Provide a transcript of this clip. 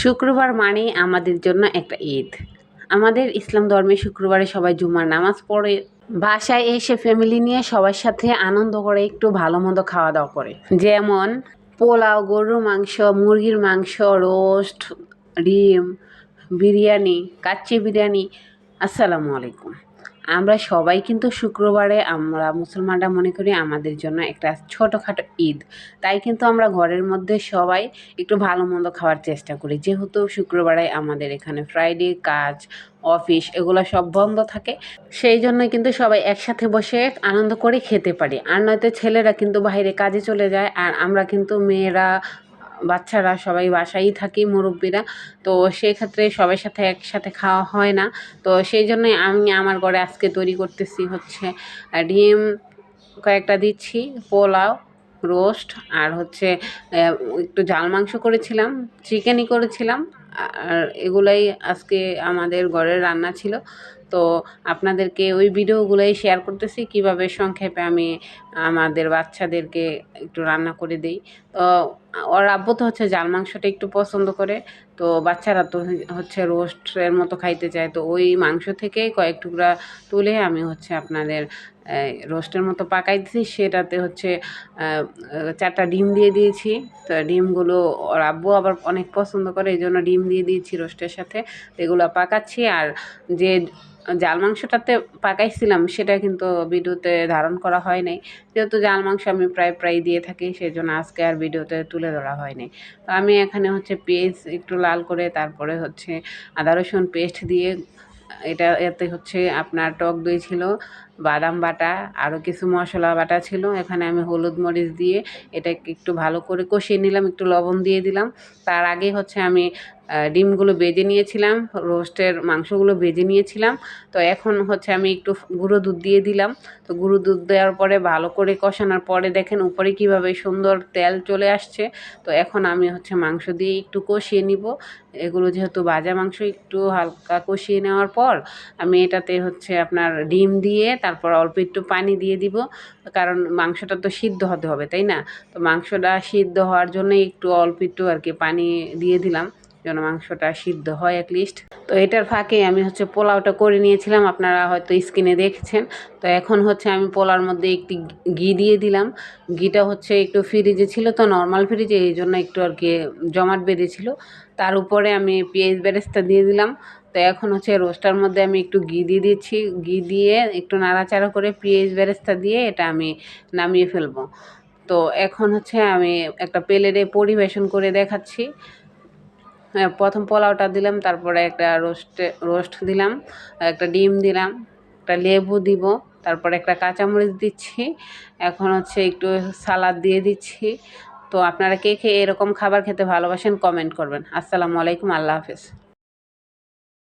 শুক্রবার মানেই আমাদের জন্য একটা ঈদ। আমাদের ইসলাম ধর্মে শুক্রবারে সবাই জুমার নামাজ পড়ে, বাসায় এসে ফ্যামিলি নিয়ে সবার সাথে আনন্দ করে একটু ভালো মন্দ খাওয়া দাওয়া করে। যেমন পোলাও, গরুর মাংস, মুরগির মাংস, রোস্ট, ডিম, বিরিয়ানি, কাচ্চি বিরিয়ানি। আসসালামু আলাইকুম। আমরা সবাই কিন্তু শুক্রবারে আমরা মুসলমানরা মনে করি আমাদের জন্য একটা ছোটোখাটো ঈদ। তাই কিন্তু আমরা ঘরের মধ্যে সবাই একটু ভালো মন্দ খাওয়ার চেষ্টা করি, যেহেতু শুক্রবারে আমাদের এখানে ফ্রাইডে কাজ, অফিস এগুলো সব বন্ধ থাকে। সেই জন্য কিন্তু সবাই একসাথে বসে আনন্দ করে খেতে পারি। আর নয়তো ছেলেরা কিন্তু বাইরে কাজে চলে যায়, আর আমরা কিন্তু মেয়েরা, বাচ্চারা সবাই বাসায়ই থাকি, মুরব্বীরা। তো সেক্ষেত্রে সবার সাথে একসাথে খাওয়া হয় না। তো সেই জন্যই আমি আমার ঘরে আজকে তৈরি করতেছি হচ্ছে ডিম কয়েকটা দিচ্ছি, পোলাও, রোস্ট, আর হচ্ছে একটু জাল মাংস করেছিলাম, চিকেনই করেছিলাম। আর এগুলাই আজকে আমাদের ঘরের রান্না ছিল। তো আপনাদেরকে ওই ভিডিওগুলোই শেয়ার করতেছি, কিভাবে সংক্ষেপে আমি আমাদের বাচ্চাদেরকে একটু রান্না করে দিই। তো ওর আব্বু তো হচ্ছে জাল মাংসটা একটু পছন্দ করে, তো বাচ্চারা তো হচ্ছে রোস্টের মতো খাইতে চায়। তো ওই মাংস থেকেই কয়েক টুকরা তুলে আমি হচ্ছে আপনাদের রোস্টের মতো পাকাই দিয়েছি। সেটাতে হচ্ছে 4টা ডিম দিয়ে দিয়েছি। তো ডিমগুলো ওর আব্বু আবার অনেক পছন্দ করে, এই জন্য ডিম দিয়ে দিয়েছি রোস্টের সাথে। এগুলো পাকাচ্ছি। আর যে জাল মাংসটাতে পাকাইছিলাম সেটা কিন্তু ভিডিওতে ধারণ করা হয় নাই, যেহেতু জাল মাংস আমি প্রায় দিয়ে থাকি, সেই জন্য আজকে আর ভিডিওতে তুলে ধরা হয় নাই। তো আমি এখানে হচ্ছে পেঁয়াজ একটু লাল করে, তারপরে হচ্ছে আদা রসুন পেস্ট দিয়ে, এতে হচ্ছে আপনার টক দই ছিল, বাদাম বাটা, আরও কিছু মশলা বাটা ছিল। এখানে আমি হলুদ মরিচ দিয়ে এটাকে একটু ভালো করে কষিয়ে নিলাম, একটু লবণ দিয়ে দিলাম। তার আগে হচ্ছে আমি ডিমগুলো ভেজে নিয়েছিলাম, রোস্টের মাংসগুলো ভেজে নিয়েছিলাম। তো এখন হচ্ছে আমি একটু গুঁড়ো দুধ দিয়ে দিলাম। তো গুঁড়ো দুধ দেওয়ার পরে ভালো করে কষানোর পরে দেখেন উপরে কীভাবে সুন্দর তেল চলে আসছে। তো এখন আমি হচ্ছে মাংস দিয়ে একটু কষিয়ে নিব। এগুলো যেহেতু ভাজা মাংস, একটু হালকা কষিয়ে নেওয়ার পর আমি এটাতে হচ্ছে আপনার ডিম দিয়ে তারপর অল্প একটু পানি দিয়ে দিব, কারণ মাংসটা তো সিদ্ধ হতে হবে, তাই না? তো মাংসটা সিদ্ধ হওয়ার জন্য একটু অল্প একটু আর কি পানি দিয়ে দিলাম, যেন মাংসটা সিদ্ধ হয় অ্যাটলিস্ট। তো এটার ফাঁকে আমি হচ্ছে পোলাওটা করে নিয়েছিলাম, আপনারা হয়তো স্ক্রিনে দেখেছেন। তো এখন হচ্ছে আমি পোলাওর মধ্যে একটি ঘি দিয়ে দিলাম। ঘিটা হচ্ছে একটু ফ্রিজে ছিল, তো নর্মাল ফ্রিজে, এই জন্য একটু আর কি জমাট বেঁধেছিল। তার উপরে আমি পেঁয়াজ বেরেস্তা দিয়ে দিলাম। তো এখন হচ্ছে রোস্টার মধ্যে আমি একটু ঘি দিয়ে দিচ্ছি। ঘি দিয়ে একটু নাড়াচাড়া করে পেঁয়াজ বেরেস্তা দিয়ে এটা আমি নামিয়ে ফেলবো। তো এখন হচ্ছে আমি একটা প্লেটে পরিবেশন করে দেখাচ্ছি। হ্যাঁ, প্রথম পোলাওটা দিলাম, তারপরে একটা রোস্ট দিলাম, একটা ডিম দিলাম, একটা লেবু দিব, তারপরে একটা কাঁচামরিচ দিচ্ছি। এখন হচ্ছে একটু সালাদ দিয়ে দিচ্ছি। তো আপনারা কে কে এরকম খাবার খেতে ভালোবাসেন কমেন্ট করবেন। আসসালামু আলাইকুম, আল্লাহ হাফেজ।